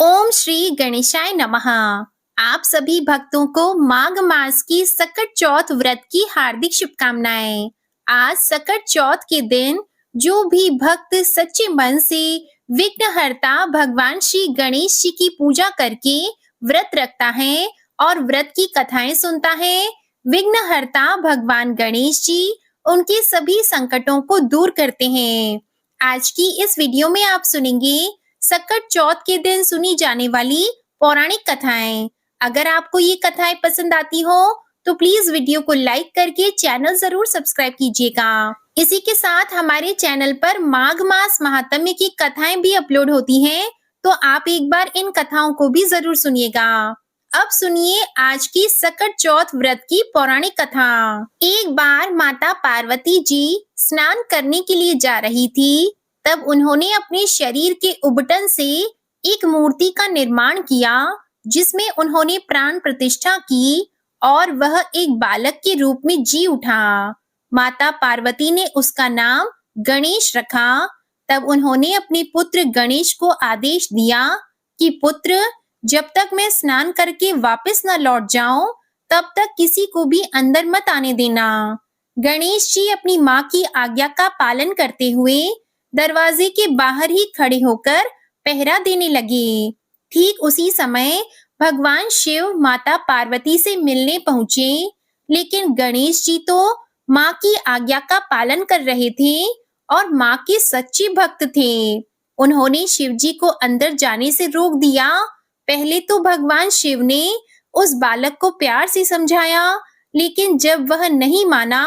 ओम श्री गणेशाय नमः। आप सभी भक्तों को माघ मास की सकट चौथ व्रत की हार्दिक शुभकामनाएं। आज सकट चौथ के दिन जो भी भक्त सच्चे मन से विघ्नहर्ता भगवान श्री गणेश जी की पूजा करके व्रत रखता है और व्रत की कथाएं सुनता है, विघ्नहर्ता भगवान गणेश जी उनके सभी संकटों को दूर करते हैं। आज की इस वीडियो में आप सुनेंगे सकट चौथ के दिन सुनी जाने वाली पौराणिक कथाएं। अगर आपको ये कथाएं पसंद आती हो तो प्लीज वीडियो को लाइक करके चैनल जरूर सब्सक्राइब कीजिएगा। इसी के साथ हमारे चैनल पर माघ मास महात्म्य की कथाएं भी अपलोड होती हैं, तो आप एक बार इन कथाओं को भी जरूर सुनिएगा। अब सुनिए आज की सकट चौथ व्रत की पौराणिक कथा। एक बार माता पार्वती जी स्नान करने के लिए जा रही थी। तब उन्होंने अपने शरीर के उबटन से एक मूर्ति का निर्माण किया, जिसमें उन्होंने प्राण प्रतिष्ठा की और वह एक बालक के रूप में जी उठा। माता पार्वती ने उसका नाम गणेश रखा। तब उन्होंने अपने पुत्र गणेश को आदेश दिया कि पुत्र, जब तक मैं स्नान करके वापस न लौट जाऊं, तब तक किसी को भी अंदर मत आने देना। गणेश जी अपनी माँ की आज्ञा का पालन करते हुए दरवाजे के बाहर ही खड़े होकर पहरा देने लगे। ठीक उसी समय भगवान शिव माता पार्वती से मिलने पहुंचे, लेकिन गणेश जी तो माँ की आज्ञा का पालन कर रहे थे और माँ के सच्चे भक्त थे। उन्होंने शिव जी को अंदर जाने से रोक दिया। पहले तो भगवान शिव ने उस बालक को प्यार से समझाया, लेकिन जब वह नहीं माना,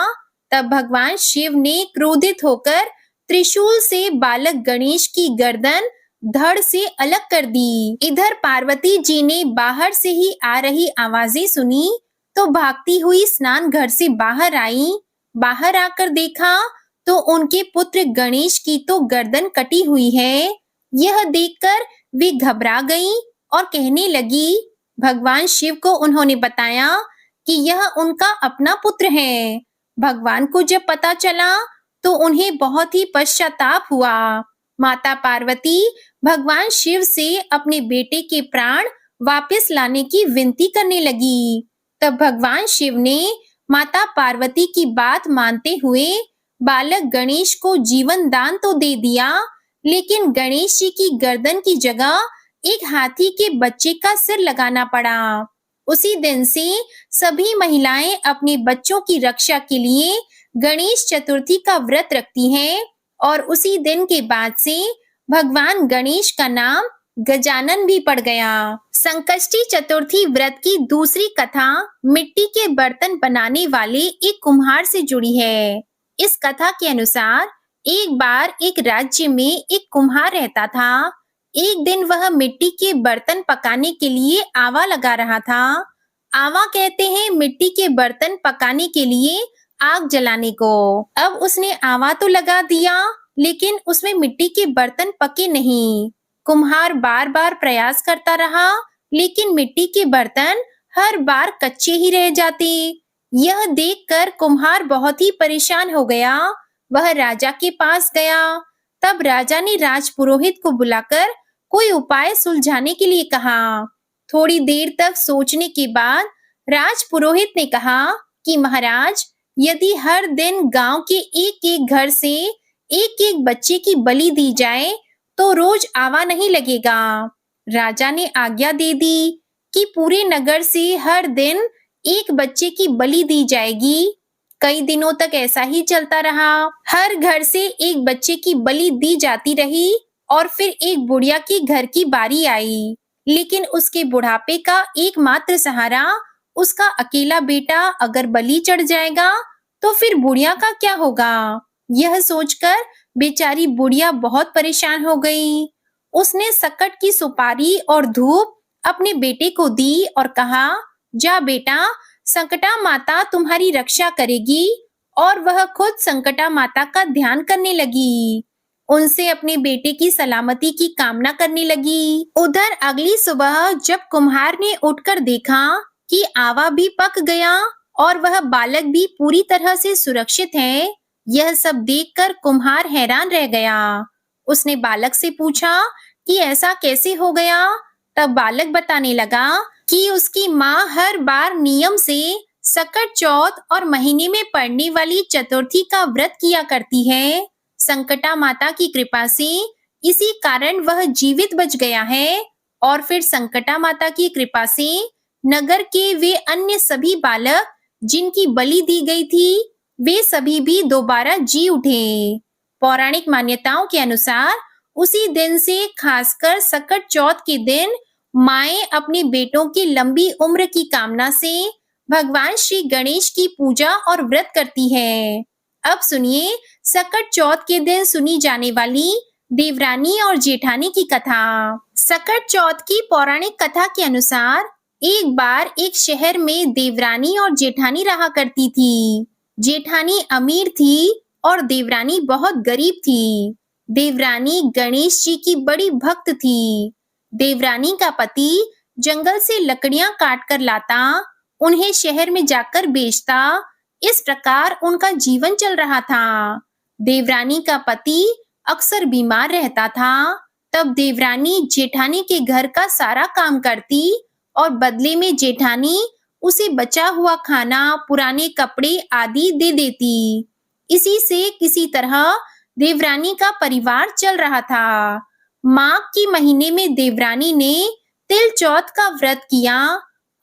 तब भगवान शिव ने क्रोधित होकर त्रिशूल से बालक गणेश की गर्दन धड़ से अलग कर दी। इधर पार्वती जी ने बाहर से ही आ रही आवाजें सुनी, तो भागती हुई स्नान घर से बाहर आई। बाहर आकर देखा तो उनके पुत्र गणेश की तो गर्दन कटी हुई है। यह देखकर वे घबरा गई और कहने लगी। भगवान शिव को उन्होंने बताया कि यह उनका अपना पुत्र है। भगवान को जब पता चला तो उन्हें बहुत ही पश्चाताप हुआ। माता पार्वती भगवान शिव से अपने बेटे के प्राण वापस लाने की विनती करने लगी। तब भगवान शिव ने माता पार्वती की बात मानते हुए बालक गणेश को जीवन दान तो दे दिया, लेकिन गणेश जी की गर्दन की जगह एक हाथी के बच्चे का सिर लगाना पड़ा। उसी दिन से सभी महिलाएं अपने बच्चों की रक्षा के लिए गणेश चतुर्थी का व्रत रखती हैं और उसी दिन के बाद से भगवान गणेश का नाम गजानन भी पड़ गया। संकष्टी चतुर्थी व्रत की दूसरी कथा मिट्टी के बर्तन बनाने वाले एक कुम्हार से जुड़ी है। इस कथा के अनुसार एक बार एक राज्य में एक कुम्हार रहता था। एक दिन वह मिट्टी के बर्तन पकाने के लिए आवा लगा रहा था। आवा कहते हैं मिट्टी के बर्तन पकाने के लिए आग जलाने को। अब उसने आवा तो लगा दिया, लेकिन उसमें मिट्टी के बर्तन पके नहीं। कुम्हार बार बार प्रयास करता रहा, लेकिन मिट्टी के बर्तन हर बार कच्चे ही रह जाते। यह देखकर कुम्हार बहुत ही परेशान हो गया। वह राजा के पास गया। तब राजा ने राजपुरोहित को बुलाकर कोई उपाय सुलझाने के लिए कहा। थोड़ी देर तक सोचने के बाद राजपुरोहित ने कहा कि महाराज, यदि हर दिन गांव के एक एक घर से एक एक बच्चे की बलि दी जाए तो रोज आवा नहीं लगेगा। राजा ने आज्ञा दे दी कि पूरे नगर से हर दिन एक बच्चे की बलि दी जाएगी। कई दिनों तक ऐसा ही चलता रहा। हर घर से एक बच्चे की बलि दी जाती रही और फिर एक बुढ़िया की घर की बारी आई, लेकिन उसके बुढ़ापे का एकमात्र सहारा उसका अकेला बेटा अगर बलि चढ़ जाएगा तो फिर बुढ़िया का क्या होगा। यह सोचकर बेचारी बुढ़िया बहुत परेशान हो गई। उसने सकट की सुपारी और धूप अपने बेटे को दी और कहा, जा बेटा, संकटा माता तुम्हारी रक्षा करेगी। और वह खुद संकटा माता का ध्यान करने लगी। उनसे अपने बेटे की सलामती की कामना करने लगी। उधर अगली सुबह जब कुम्हार ने उठकर देखा कि आवा भी पक गया और वह बालक भी पूरी तरह से सुरक्षित है, यह सब देखकर कुम्हार हैरान रह गया। उसने बालक से पूछा कि ऐसा कैसे हो गया। तब बालक बताने लगा कि उसकी माँ हर बार नियम से सकट चौथ और महीने में पड़ने वाली चतुर्थी का व्रत किया करती है। संकटा माता की कृपा से इसी कारण वह जीवित बच गया है और फिर संकटा माता की कृपा से नगर के वे अन्य सभी बालक जिनकी बलि दी गई थी, वे सभी भी दोबारा जी उठे। पौराणिक मान्यताओं के अनुसार उसी दिन से खासकर सकट चौथ के दिन माएं अपने बेटों की लंबी उम्र की कामना से भगवान श्री गणेश की पूजा और व्रत करती है। अब सुनिए सकट चौथ के दिन सुनी जाने वाली देवरानी और जेठानी की कथा। सकट चौथ की पौराणिक कथा के अनुसार एक बार एक शहर में देवरानी और जेठानी रहा करती थी। जेठानी अमीर थी और देवरानी बहुत गरीब थी। देवरानी गणेश जी की बड़ी भक्त थी। देवरानी का पति जंगल से लकड़ियां काट कर लाता, उन्हें शहर में जाकर बेचता। इस प्रकार उनका जीवन चल रहा था। देवरानी का पति अक्सर बीमार रहता था। तब देवरानी जेठानी के घर का सारा काम करती और बदले में जेठानी उसे बचा हुआ खाना, पुराने कपड़े आदि दे देती। इसी से किसी तरह देवरानी का परिवार चल रहा था। माघ के महीने में देवरानी ने तिल चौथ का व्रत किया।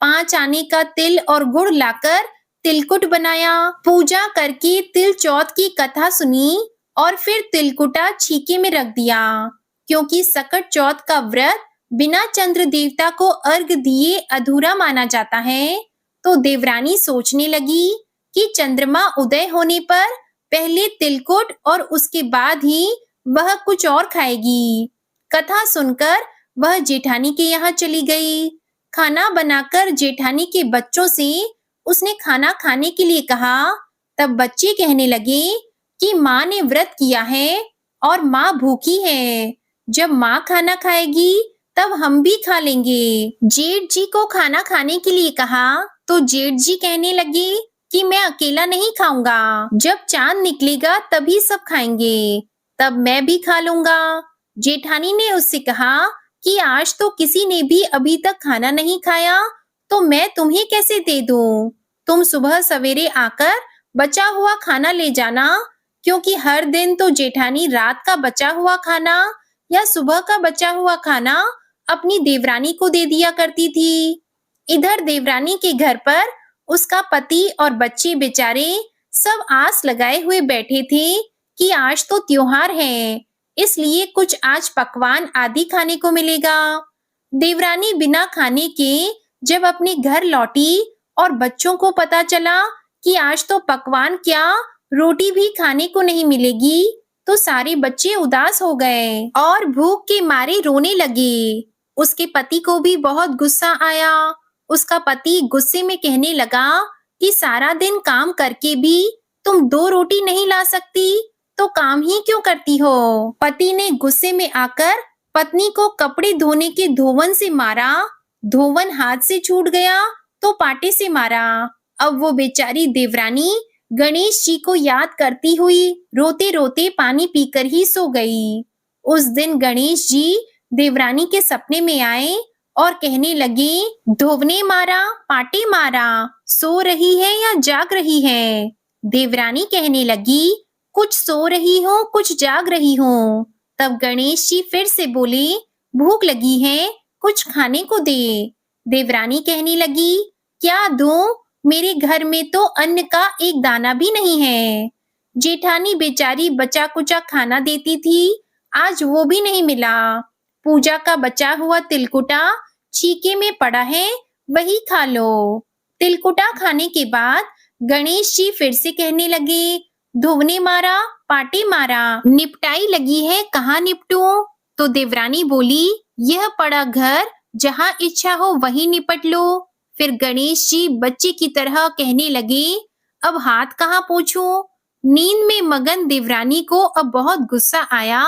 5 आने का तिल और गुड़ लाकर तिलकुट बनाया। पूजा करके तिल चौथ की कथा सुनी और फिर तिलकुटा छीके में रख दिया। क्योंकि सकट चौथ का व्रत बिना चंद्र देवता को अर्घ दिए अधूरा माना जाता है, तो देवरानी सोचने लगी कि चंद्रमा उदय होने पर पहले तिलकुट और उसके बाद ही वह कुछ और खाएगी। कथा सुनकर वह जेठानी के यहाँ चली गई। खाना बनाकर जेठानी के बच्चों से उसने खाना खाने के लिए कहा। तब बच्चे कहने लगे कि माँ ने व्रत किया है और माँ भूखी है। जब माँ खाना खाएगी तब हम भी खा लेंगे। जेठ जी को खाना खाने के लिए कहा तो जेठ जी कहने लगे कि मैं अकेला नहीं खाऊंगा, जब चांद निकलेगा तभी सब खाएंगे, तब मैं भी खा लूंगा। जेठानी ने उससे कहा कि आज तो किसी ने भी अभी तक खाना नहीं खाया, तो मैं तुम्हें कैसे दे दूं? तुम सुबह सवेरे आकर बचा हुआ खाना ले जाना, क्योंकि हर दिन तो जेठानी रात का बचा हुआ खाना या सुबह का बचा हुआ खाना अपनी देवरानी को दे दिया करती थी। इधर देवरानी के घर पर उसका पति और बच्चे बेचारे सब आस लगाए हुए बैठे थे कि आज तो त्योहार है, इसलिए कुछ आज पकवान आदि खाने को मिलेगा। देवरानी बिना खाने के जब अपने घर लौटी और बच्चों को पता चला कि आज तो पकवान क्या रोटी भी खाने को नहीं मिलेगी, तो सारे बच्चे उदास हो गए और भूख के मारे रोने लगे। उसके पति को भी बहुत गुस्सा आया। उसका पति गुस्से में कहने लगा कि सारा दिन काम करके भी तुम 2 रोटी नहीं ला सकती, तो काम ही क्यों करती हो? पति ने गुस्से में आकर पत्नी को कपड़े धोने के धोवन से मारा। धोवन हाथ से छूट गया तो पाटे से मारा। अब वो बेचारी देवरानी गणेश जी को याद करती हुई रोते रोते पानी पीकर ही सो गई। उस दिन गणेश जी देवरानी के सपने में आए और कहने लगे, धोवने मारा, पाटे मारा, सो रही है या जाग रही है? देवरानी कहने लगी, कुछ सो रही हूँ, कुछ जाग रही हूँ। तब गणेश जी फिर से बोले, भूख लगी है, कुछ खाने को दे। देवरानी कहने लगी, क्या दूं? मेरे घर में तो अन्न का एक दाना भी नहीं है। जेठानी बेचारी बचा कुचा खाना देती थी, आज वो भी नहीं मिला। पूजा का बचा हुआ तिलकुटा छीके में पड़ा है, वही खा लो। तिलकुटा खाने के बाद गणेश जी फिर से कहने लगे, धोवने मारा, पाटे मारा, निपटाई लगी है, कहाँ निपटूं? तो देवरानी बोली, यह पड़ा घर, जहाँ इच्छा हो वहीं निपट लो। फिर गणेश जी बच्चे की तरह कहने लगे, अब हाथ कहाँ पोंछूं? नींद में मगन देवरानी को अब बहुत गुस्सा आया।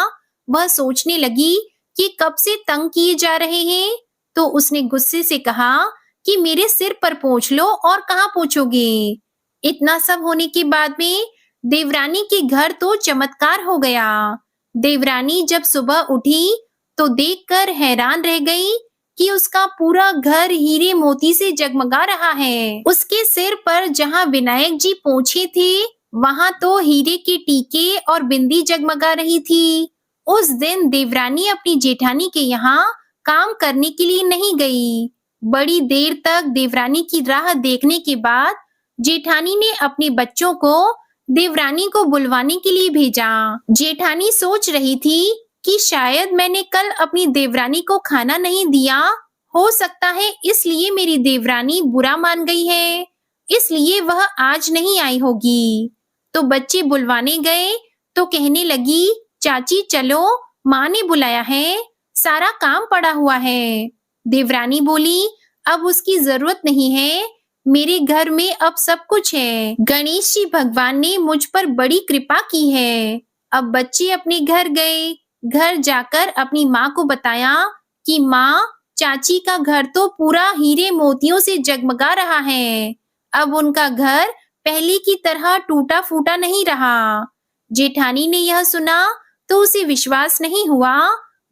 वह सोचने लगी कि कब से तंग किए जा रहे हैं, तो उसने गुस्से से कहा कि मेरे सिर पर पोंछ लो, और कहाँ पोंछोगे? इतना सब होने के बाद में देवरानी के घर तो चमत्कार हो गया। देवरानी जब सुबह उठी तो देखकर हैरान रह गई कि उसका पूरा घर हीरे मोती से जगमगा रहा है। उसके सिर पर जहाँ विनायक जी पोंछे थे, वहाँ तो हीरे के टीके और बिंदी जगमगा रही थी। उस दिन देवरानी अपनी जेठानी के यहाँ काम करने के लिए नहीं गई। बड़ी देर तक देवरानी की राह देखने के बाद जेठानी ने अपने बच्चों को देवरानी को बुलवाने के लिए भेजा। जेठानी सोच रही थी कि शायद मैंने कल अपनी देवरानी को खाना नहीं दिया, हो सकता है इसलिए मेरी देवरानी बुरा मान गई है, इसलिए वह आज नहीं आई होगी। तो बच्चे बुलवाने गए तो कहने लगी, चाची चलो, माँ ने बुलाया है, सारा काम पड़ा हुआ है। देवरानी बोली, अब उसकी जरूरत नहीं है, मेरे घर में अब सब कुछ है। गणेश जी भगवान ने मुझ पर बड़ी कृपा की है। अब बच्चे अपने घर गए। घर जाकर अपनी माँ को बताया कि माँ, चाची का घर तो पूरा हीरे मोतियों से जगमगा रहा है। अब उनका घर पहले की तरह टूटा फूटा नहीं रहा। जेठानी ने यह सुना तो उसे विश्वास नहीं हुआ।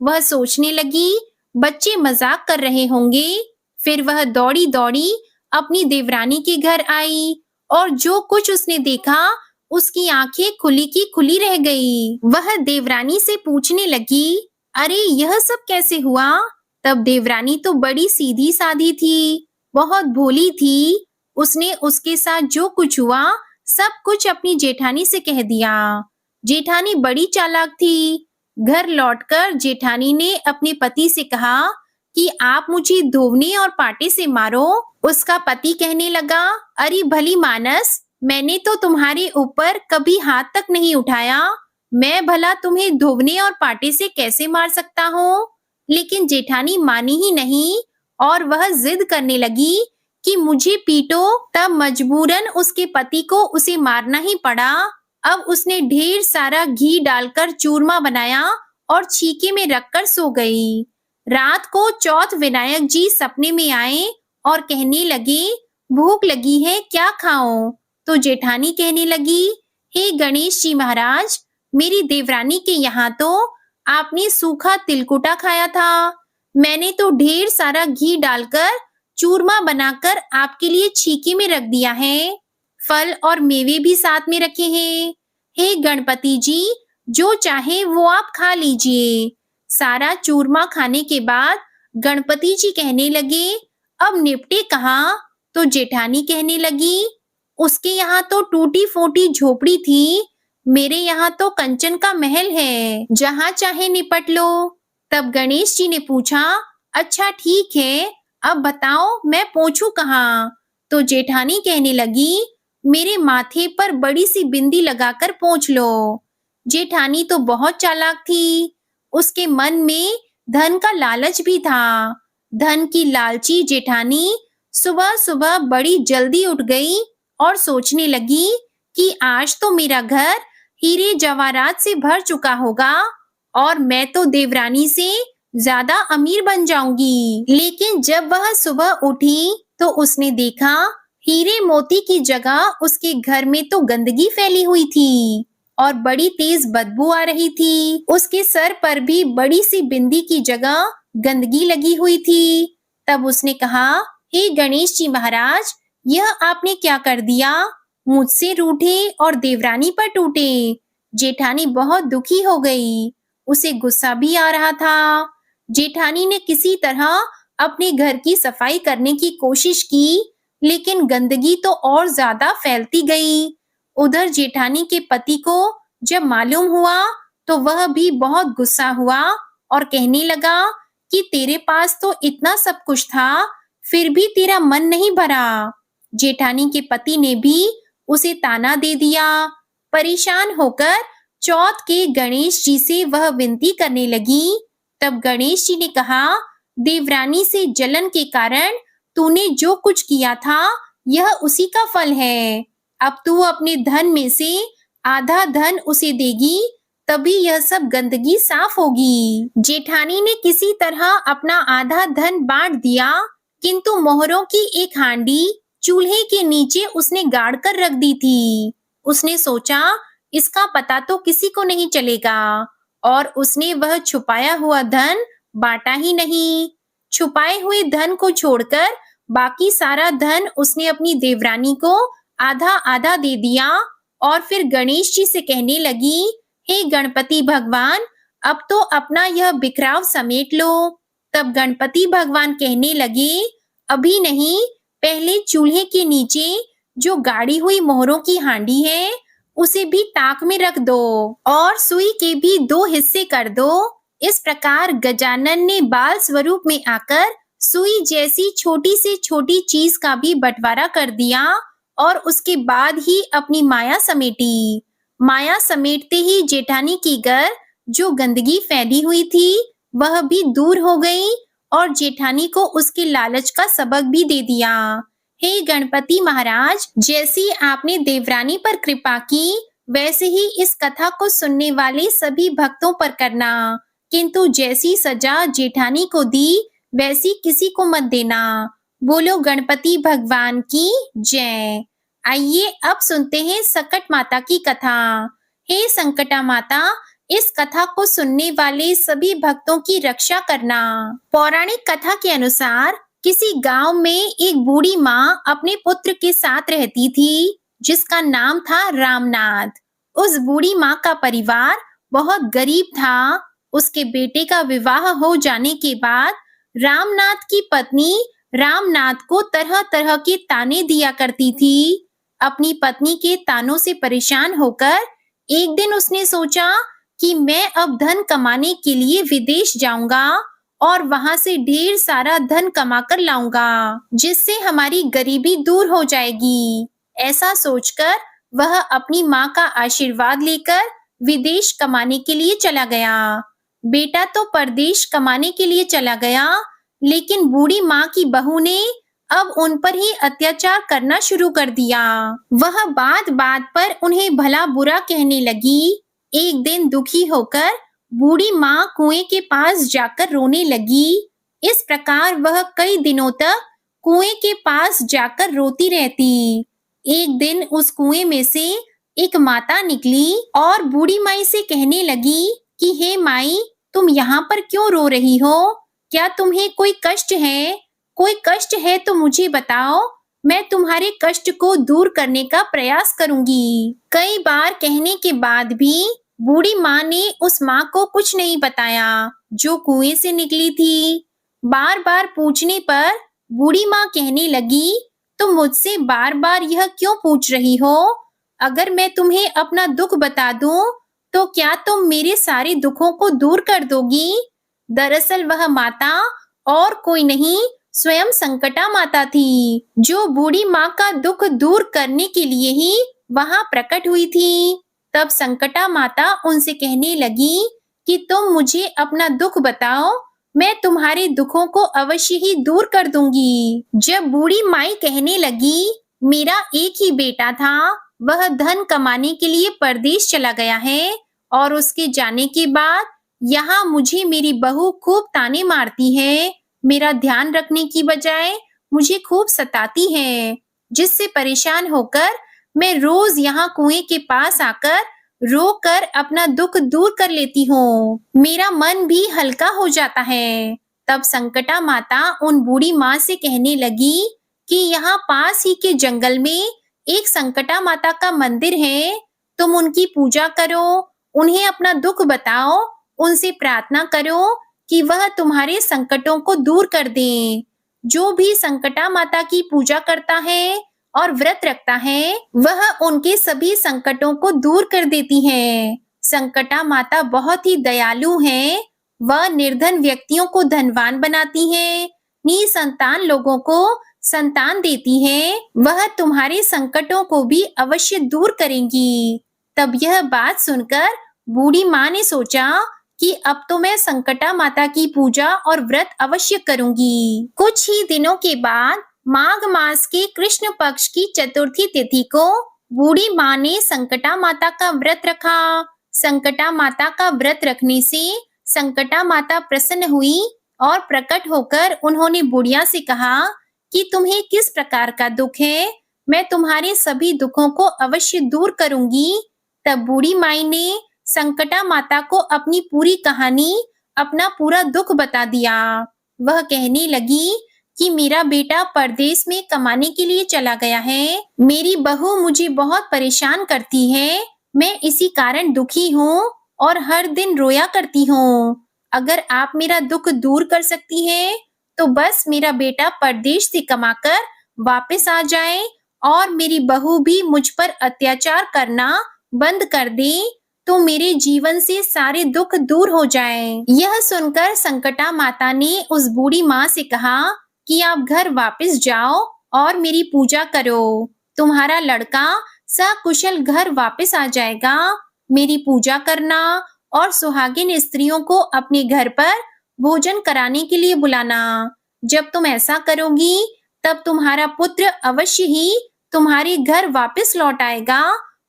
वह सोचने लगी, बच्चे मजाक कर रहे होंगे। फिर वह दौड़ी दौड़ी अपनी देवरानी के घर आई और जो कुछ उसने देखा, उसकी आंखें खुली की खुली रह गई। वह देवरानी से पूछने लगी, अरे यह सब कैसे हुआ? तब देवरानी तो बड़ी सीधी सादी थी, बहुत भोली थी। उसने उसके साथ जो कुछ हुआ सब कुछ अपनी जेठानी से कह दिया। जेठानी बड़ी चालाक थी। घर लौटकर जेठानी ने अपने पति से कहा कि आप मुझे धोवने और पाटे से मारो। उसका पति कहने लगा, अरे भली मानस, मैंने तो तुम्हारे ऊपर कभी हाथ तक नहीं उठाया, मैं भला तुम्हें धोवने और पाटे से कैसे मार सकता हूँ? लेकिन जेठानी मानी ही नहीं और वह जिद करने लगी कि मुझे पीटो। तब मजबूरन उसके पति को उसे मारना ही पड़ा। अब उसने ढेर सारा घी डालकर चूरमा बनाया और छीके में रखकर सो गई। रात को चौथ विनायक जी सपने में आए और कहने लगे, भूख लगी है, क्या खाऊं? तो जेठानी कहने लगी, हे गणेश जी महाराज, मेरी देवरानी के यहाँ तो आपने सूखा तिलकुटा खाया था। मैंने तो ढेर सारा घी डालकर चूरमा बनाकर आपके लिए छीके में रख दिया है। फल और मेवे भी साथ में रखे हैं। हे गणपति जी, जो चाहे वो आप खा लीजिए। सारा चूरमा खाने के बाद गणपति जी कहने लगे, अब निपटे कहाँ? तो जेठानी कहने लगी, उसके यहाँ तो टूटी फूटी झोपड़ी थी, मेरे यहाँ तो कंचन का महल है, जहाँ चाहे निपट लो। तब गणेश जी ने पूछा, अच्छा ठीक है, अब बताओ मैं पोंछूं कहाँ? तो जेठानी कहने लगी, मेरे माथे पर बड़ी सी बिंदी लगाकर पोंछ लो। जेठानी तो बहुत चालाक थी। उसके मन में धन का लालच भी था। धन की लालची जेठानी सुबह सुबह बड़ी जल्दी उठ गई और सोचने लगी कि आज तो मेरा घर हीरे जवाहरात से भर चुका होगा और मैं तो देवरानी से ज्यादा अमीर बन जाऊंगी। लेकिन जब वह सुबह उठी तो उसने देखा हीरे मोती की जगह उसके घर में तो गंदगी फैली हुई थी और बड़ी तेज बदबू आ रही थी। उसके सर पर भी बड़ी सी बिंदी की जगह गंदगी लगी हुई थी। तब उसने कहा, हे गणेश जी महाराज, यह आपने क्या कर दिया? मुझसे रूठे और देवरानी पर टूटे। जेठानी बहुत दुखी हो गई। उसे गुस्सा भी आ रहा था। जेठानी ने किसी तरह अपने घर की सफाई करने की कोशिश की, लेकिन गंदगी तो और ज्यादा फैलती गई। उधर जेठानी के पति को जब मालूम हुआ तो वह भी बहुत गुस्सा हुआ और कहने लगा कि तेरे पास तो इतना सब कुछ था, फिर भी तेरा मन नहीं भरा। जेठानी के पति ने भी उसे ताना दे दिया। परेशान होकर चौथ के गणेश जी से वह विनती करने लगी। तब गणेश जी ने कहा, देवरानी से जलन के कारण तूने जो कुछ किया था, यह उसी का फल है। अब तू अपने धन में से आधा धन उसे देगी, तभी यह सब गंदगी साफ होगी। जेठानी ने किसी तरह अपना आधा धन बांट दिया, किंतु मोहरों की एक हांडी चूल्हे के नीचे उसने गाड़ कर रख दी थी। उसने सोचा, इसका पता तो किसी को नहीं चलेगा, और उसने वह छुपाया हुआ धन बांटा ही नहीं। छुपाए हुए धन को छोड़कर बाकी सारा धन उसने अपनी देवरानी को आधा आधा दे दिया और फिर गणेश जी से कहने लगी, हे गणपति भगवान, अब तो अपना यह बिखराव समेट लो। तब गणपति भगवान कहने लगे, अभी नहीं, पहले चूल्हे के नीचे जो गाड़ी हुई मोहरों की हांडी है उसे भी ताक में रख दो और सुई के भी 2 हिस्से कर दो। इस प्रकार गजानन ने बाल स्वरूप में आकर सुई जैसी छोटी से छोटी चीज का भी बंटवारा कर दिया और उसके बाद ही अपनी माया समेटी। माया समेटते ही जेठानी की घर जो गंदगी फैली हुई थी वह भी दूर हो गई और जेठानी को उसके लालच का सबक भी दे दिया। हे गणपति महाराज, जैसी आपने देवरानी पर कृपा की वैसे ही इस कथा को सुनने वाले सभी भक्तों पर करना, किंतु जैसी सजा जेठानी को दी वैसी किसी को मत देना। बोलो गणपति भगवान की जय। आइए अब सुनते हैं संकट माता की कथा। हे संकटा माता, इस कथा को सुनने वाले सभी भक्तों की रक्षा करना। पौराणिक कथा के अनुसार किसी गांव में एक बूढ़ी माँ अपने पुत्र के साथ रहती थी जिसका नाम था रामनाथ। उस बूढ़ी माँ का परिवार बहुत गरीब था। उसके बेटे का विवाह हो जाने के बाद रामनाथ की पत्नी रामनाथ को तरह तरह के ताने दिया करती थी। अपनी पत्नी के तानों से परेशान होकर एक दिन उसने सोचा कि मैं अब धन कमाने के लिए विदेश जाऊंगा और वहां से ढेर सारा धन कमा कर लाऊंगा जिससे हमारी गरीबी दूर हो जाएगी। ऐसा सोचकर वह अपनी माँ का आशीर्वाद लेकर विदेश कमाने के लिए चला गया। बेटा तो परदेश कमाने के लिए चला गया, लेकिन बूढ़ी माँ की बहू ने अब उन पर ही अत्याचार करना शुरू कर दिया। वह बात बात पर उन्हें भला बुरा कहने लगी। एक दिन दुखी होकर बूढ़ी माँ कुएं के पास जाकर रोने लगी। इस प्रकार वह कई दिनों तक कुएं के पास जाकर रोती रहती। एक दिन उस कुएं में से एक माता निकली और बूढ़ी माई से कहने लगी कि हे माई, तुम यहाँ पर क्यों रो रही हो? क्या तुम्हें कोई कष्ट है? कोई कष्ट है तो मुझे बताओ, मैं तुम्हारे कष्ट को दूर करने का प्रयास करूंगी। कई बार कहने के बाद भी बूढ़ी माँ ने उस माँ को कुछ नहीं बताया जो कुएं से निकली थी। बार बार पूछने पर बूढ़ी माँ कहने लगी, तुम मुझसे बार बार यह क्यों पूछ रही हो? अगर मैं तुम्हें अपना दुख बता दूं तो क्या तुम मेरे सारे दुखों को दूर कर दोगी? दरअसल वह माता और कोई नहीं, स्वयं संकटा माता थी, जो बूढ़ी माँ का दुख दूर करने के लिए ही वहां प्रकट हुई थी। तब संकटा माता उनसे कहने लगी कि तुम मुझे अपना दुख बताओ, मैं तुम्हारे दुखों को अवश्य ही दूर कर दूंगी। जब बूढ़ी माई कहने लगी, मेरा एक ही बेटा था, वह धन कमाने के लिए परदेश चला गया है और उसके जाने के बाद यहाँ मुझे मेरी बहू खूब ताने मारती है। मेरा ध्यान रखने की बजाय मुझे खूब सताती है, जिससे परेशान होकर मैं रोज यहाँ कुएं के पास आकर रोकर अपना दुख दूर कर लेती हूँ। मेरा मन भी हल्का हो जाता है। तब संकटा माता उन बूढ़ी माँ से कहने लगी कि यहाँ पास ही के जंगल में एक संकटा माता का मंदिर है, तुम उनकी पूजा करो, उन्हें अपना दुख बताओ, उनसे प्रार्थना करो कि वह तुम्हारे संकटों को दूर कर दें। जो भी संकटा माता की पूजा करता है और व्रत रखता है वह उनके सभी संकटों को दूर कर देती है। संकटा माता बहुत ही दयालु है। वह निर्धन व्यक्तियों को धनवान बनाती है, निसंतान लोगों को संतान देती है। वह तुम्हारे संकटों को भी अवश्य दूर करेंगी। तब यह बात सुनकर बूढ़ी माँ ने सोचा कि अब तो मैं संकटा माता की पूजा और व्रत अवश्य करूंगी। कुछ ही दिनों के बाद माघ मास के कृष्ण पक्ष की चतुर्थी तिथि को बूढ़ी माँ ने संकटा माता का व्रत रखा। संकटा माता का व्रत रखने से संकटा माता प्रसन्न हुई और प्रकट होकर उन्होंने बुढ़िया से कहा कि तुम्हें किस प्रकार का दुख है, मैं तुम्हारे सभी दुखों को अवश्य दूर करूंगी। तब बूढ़ी माई ने संकटा माता को अपनी पूरी कहानी, अपना पूरा दुख बता दिया। वह कहने लगी कि मेरा बेटा परदेश में कमाने के लिए चला गया है। मेरी बहू मुझे बहुत परेशान करती है। मैं इसी कारण दुखी हूँ और हर दिन रोया करती हूँ। अगर आप मेरा दुख दूर कर सकती है तो बस मेरा बेटा परदेश से कमाकर वापस आ जाए और मेरी बहू भी मुझ पर अत्याचार करना बंद कर दे तो मेरे जीवन से सारे दुख दूर हो जाएं। यह सुनकर संकटा माता ने उस बूढ़ी माँ से कहा कि आप घर वापस जाओ और मेरी पूजा करो। तुम्हारा लड़का सकुशल घर वापस आ जाएगा। मेरी पूजा करना और सुहागिन स्त्रियों को अपने घर पर भोजन कराने के लिए बुलाना। जब तुम ऐसा करोगी तब तुम्हारा पुत्र अवश्य ही तुम्हारे घर वापस लौट आएगा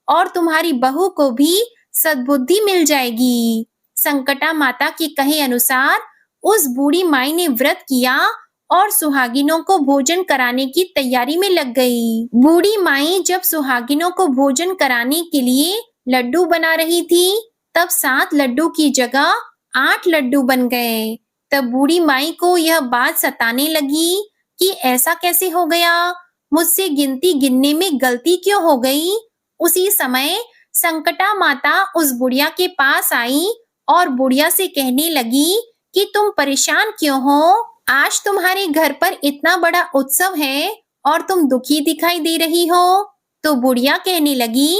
और तुम्हारी बहू को भी सद्बुद्धि मिल जाएगी। संकटा माता के कहे अनुसार उस बूढ़ी माई ने व्रत किया और सुहागिनों को भोजन कराने की तैयारी में लग गई। बूढ़ी माई जब सुहागिनों को भोजन कराने के लिए लड्डू बना रही थी तब 7 लड्डू की जगह 8 लड्डू बन गए। तब बूढ़ी माई को यह बात सताने लगी कि ऐसा कैसे हो गया, मुझसे गिनती गिनने में गलती क्यों हो गई। उसी समय संकटा माता उस बुढ़िया के पास आई और बुढ़िया से कहने लगी कि तुम परेशान क्यों हो। आज तुम्हारे घर पर इतना बड़ा उत्सव है और तुम दुखी दिखाई दे रही हो। तो बुढ़िया कहने लगी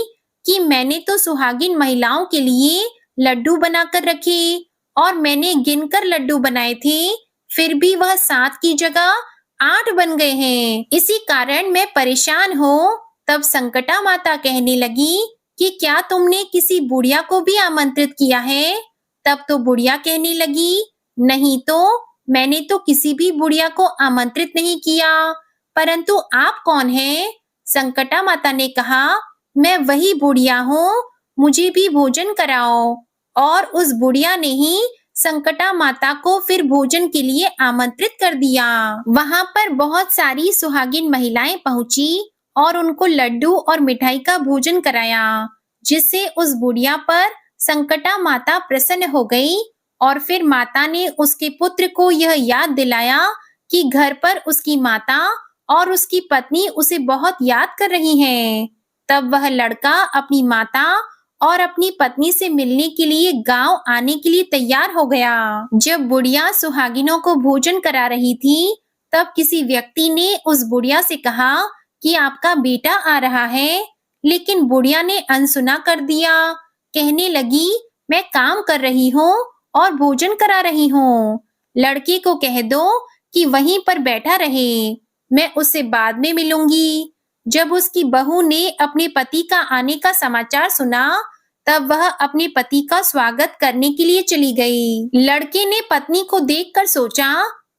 कि मैंने तो सुहागिन महिलाओं के लिए लड्डू बनाकर रखे और मैंने गिनकर लड्डू बनाए थे, फिर भी वह 7 की जगह 8 बन गए हैं। इसी कारण मैं परेशान हूँ। तब संकटा माता कहने लगी कि क्या तुमने किसी बुढ़िया को भी आमंत्रित किया है। तब तो बुढ़िया कहने लगी नहीं तो मैंने तो किसी भी बुढ़िया को आमंत्रित नहीं किया। परंतु आप कौन हैं? संकटा माता ने कहा मैं वही बुढ़िया हूँ, मुझे भी भोजन कराओ। और उस बुढ़िया ने ही संकटा माता को फिर भोजन के लिए आमंत्रित कर दिया। वहां पर बहुत सारी सुहागिन महिलाएं पहुंची और उनको लड्डू और मिठाई का भोजन कराया, जिससे उस बुढ़िया पर संकटा माता प्रसन्न हो गई। और फिर माता ने उसके पुत्र को यह याद दिलाया कि घर पर उसकी माता और उसकी पत्नी उसे बहुत याद कर रही हैं। तब वह लड़का अपनी माता और अपनी पत्नी से मिलने के लिए गांव आने के लिए तैयार हो गया। जब बुढ़िया सुहागिनों को भोजन करा रही थी तब किसी व्यक्ति ने उस बुढ़िया से कहा कि आपका बेटा आ रहा है, लेकिन बुढ़िया ने अनसुना कर दिया। कहने लगी मैं काम कर रही हूँ और भोजन करा रही हूँ। लड़के को कह दो कि वहीं पर बैठा रहे, मैं उससे बाद में मिलूंगी। जब उसकी बहू ने अपने पति का आने का समाचार सुना तब वह अपने पति का स्वागत करने के लिए चली गई। लड़के ने पत्नी को देखकर सोचा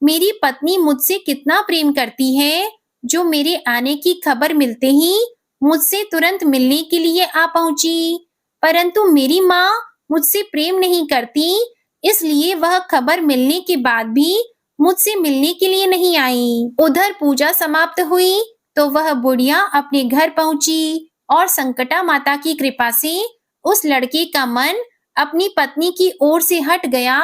मेरी पत्नी मुझसे कितना प्रेम करती है, जो मेरे आने की खबर मिलते ही मुझसे तुरंत मिलने के लिए आ पहुंची। परंतु मेरी माँ मुझसे प्रेम नहीं करती, इसलिए वह खबर मिलने के बाद भी मुझसे मिलने के लिए नहीं आई। उधर पूजा समाप्त हुई तो वह बुढ़िया अपने घर पहुंची और संकटा माता की कृपा से उस लड़के का मन अपनी पत्नी की ओर से हट गया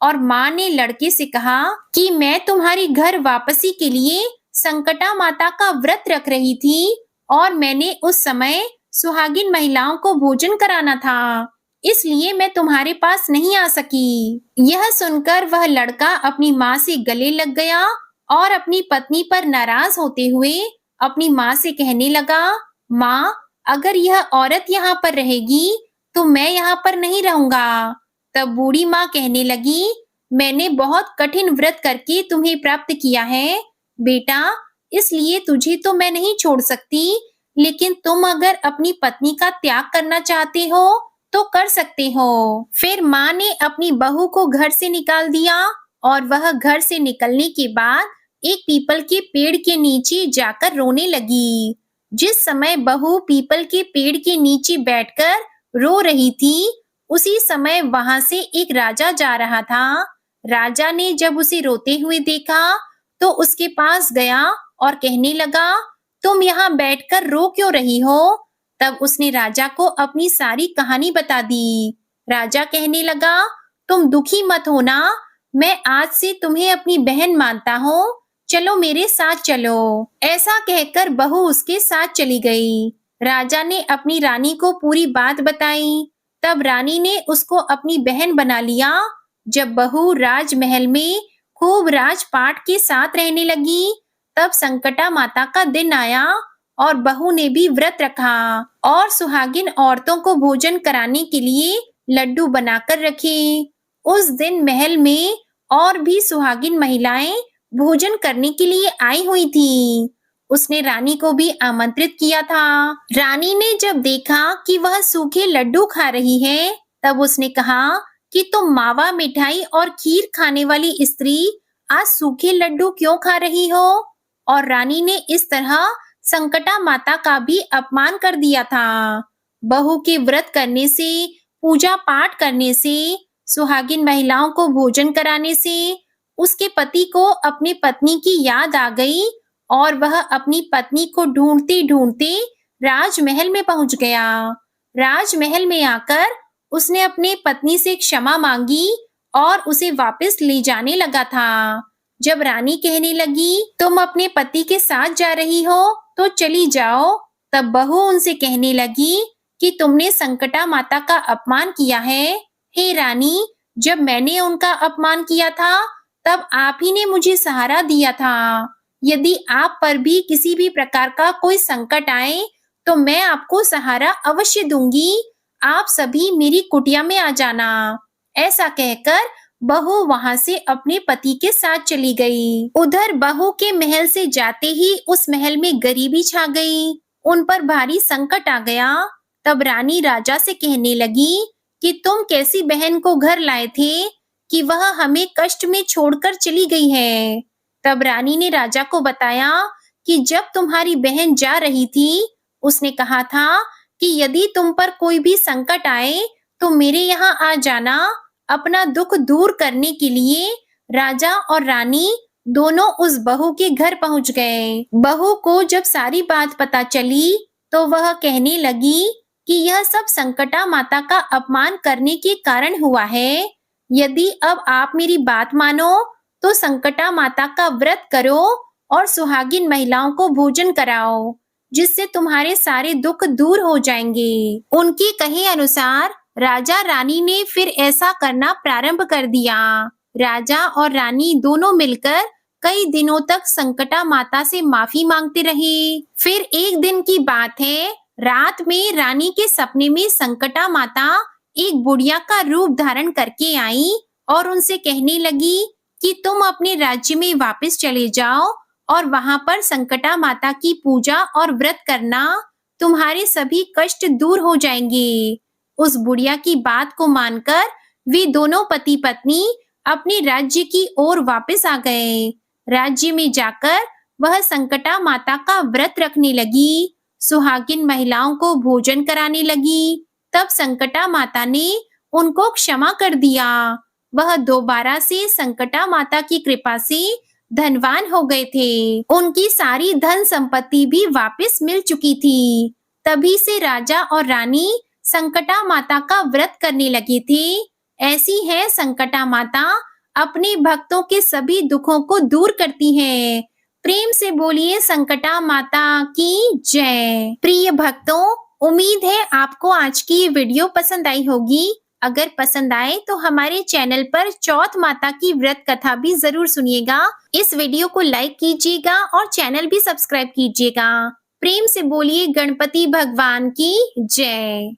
और माँ ने लड़के से कहा कि मैं तुम्हारी घर वापसी के लिए संकटा माता का व्रत रख रही थी और मैंने उस समय सुहागिन महिलाओं को भोजन कराना था, इसलिए मैं तुम्हारे पास नहीं आ सकी। यह सुनकर वह लड़का अपनी माँ से गले लग गया और अपनी पत्नी पर नाराज होते हुए अपनी माँ से कहने लगा माँ, अगर यह औरत यहाँ पर रहेगी तो मैं यहाँ पर नहीं रहूंगा। तब बूढ़ी माँ कहने लगी मैंने बहुत कठिन व्रत करके तुम्हें प्राप्त किया है बेटा, इसलिए तुझे तो मैं नहीं छोड़ सकती, लेकिन तुम अगर अपनी पत्नी का त्याग करना चाहते हो तो कर सकते हो। फिर माँ ने अपनी बहू को घर से निकाल दिया और वह घर से निकलने के बाद एक पीपल के पेड़ के नीचे जाकर रोने लगी। जिस समय बहू पीपल के पेड़ के नीचे बैठकर रो रही थी, उसी समय वहां से एक राजा जा रहा था। राजा ने जब उसे रोते हुए देखा तो उसके पास गया और कहने लगा तुम यहाँ बैठकर रो क्यों रही हो। तब उसने राजा को अपनी सारी कहानी बता दी। राजा कहने लगा तुम दुखी मत होना, मैं आज से तुम्हें अपनी बहन मानता हूँ, चलो मेरे साथ चलो। ऐसा कहकर बहू उसके साथ चली गई। राजा ने अपनी रानी को पूरी बात बताई। तब रानी ने उसको अपनी बहन बना लिया। जब बहू राजमहल में खूब राजपाट के साथ रहने लगी, तब संकटा माता का दिन आया और बहू ने भी व्रत रखा और सुहागिन औरतों को भोजन कराने के लिए लड्डू बनाकर रखे। उस दिन महल में और भी सुहागिन महिलाएं भोजन करने के लिए आई हुई थी। उसने रानी को भी आमंत्रित किया था। रानी ने जब देखा कि वह सूखे लड्डू खा रही है, तब उसने कहा कि तुम मावा मिठाई और खीर खाने वाली स्त्री आज सूखे लड्डू क्यों खा रही हो? और रानी ने इस तरह संकटा माता का भी अपमान कर दिया था। बहू के व्रत करने से, पूजा पाठ करने से, सुहागिन महिलाओं को भोजन कराने से उसके पति को अपनी पत्नी की याद आ गई और वह अपनी पत्नी को ढूंढते ढूंढते राजमहल में पहुंच गया। राजमहल में आकर उसने अपने पत्नी से क्षमा मांगी और उसे वापस ले जाने लगा था। जब रानी कहने लगी, तुम अपने पति के साथ जा रही हो तो चली जाओ, तब बहू उनसे कहने लगी कि तुमने संकटा माता का अपमान किया है। हे रानी, जब मैंने उनका अपमान किया था तब आप ही ने मुझे सहारा दिया था। यदि आप पर भी किसी भी प्रकार का कोई संकट आए तो मैं आपको सहारा अवश्य दूंगी। आप सभी मेरी कुटिया में आ जाना। ऐसा कहकर बहू वहां से अपने पति के साथ चली गई। उधर बहू के महल से जाते ही उस महल में गरीबी छा गई। उन पर भारी संकट आ गया। तब रानी राजा से कहने लगी कि तुम कैसी बहन को घर लाए थे कि वह हमें कष्ट में छोड़कर चली गई है। तब रानी ने राजा को बताया कि जब तुम्हारी बहन जा रही थी, उसने कहा था कि यदि तुम पर कोई भी संकट आए तो मेरे यहाँ आ जाना। अपना दुख दूर करने के लिए राजा और रानी दोनों उस बहू के घर पहुंच गए। बहू को जब सारी बात पता चली तो वह कहने लगी कि यह सब संकटा माता का अपमान करने के कारण हुआ है। यदि अब आप मेरी बात मानो तो संकटा माता का व्रत करो और सुहागिन महिलाओं को भोजन कराओ, जिससे तुम्हारे सारे दुख दूर हो जाएंगे। उनके कहे अनुसार राजा रानी ने फिर ऐसा करना प्रारंभ कर दिया। राजा और रानी दोनों मिलकर कई दिनों तक संकटा माता से माफी मांगते रहे। फिर एक दिन की बात है, रात में रानी के सपने में संकटा माता एक बुढ़िया का रूप धारण करके आई और उनसे कहने लगी कि तुम अपने राज्य में वापस चले जाओ और वहां पर संकटा माता की पूजा और व्रत करना, तुम्हारे सभी कष्ट दूर हो जाएंगे। उस बुढ़िया की बात को मानकर वे दोनों पति पत्नी अपने राज्य की ओर वापस आ गए। राज्य में जाकर वह संकटा माता का व्रत रखने लगी, सुहागिन महिलाओं को भोजन कराने लगी। तब संकटा माता ने उनको क्षमा कर दिया। वह दोबारा से संकटा माता की कृपा से धनवान हो गए थे। उनकी सारी धन संपत्ति भी वापस मिल चुकी थी। तभी से राजा और रानी संकटा माता का व्रत करने लगे थे। ऐसी है संकटा माता, अपने भक्तों के सभी दुखों को दूर करती है। प्रेम से बोलिए संकटा माता की जय। प्रिय भक्तों, उम्मीद है आपको आज की ये वीडियो पसंद आई होगी। अगर पसंद आए तो हमारे चैनल पर चौथ माता की व्रत कथा भी जरूर सुनिएगा। इस वीडियो को लाइक कीजिएगा और चैनल भी सब्सक्राइब कीजिएगा। प्रेम से बोलिए गणपति भगवान की जय।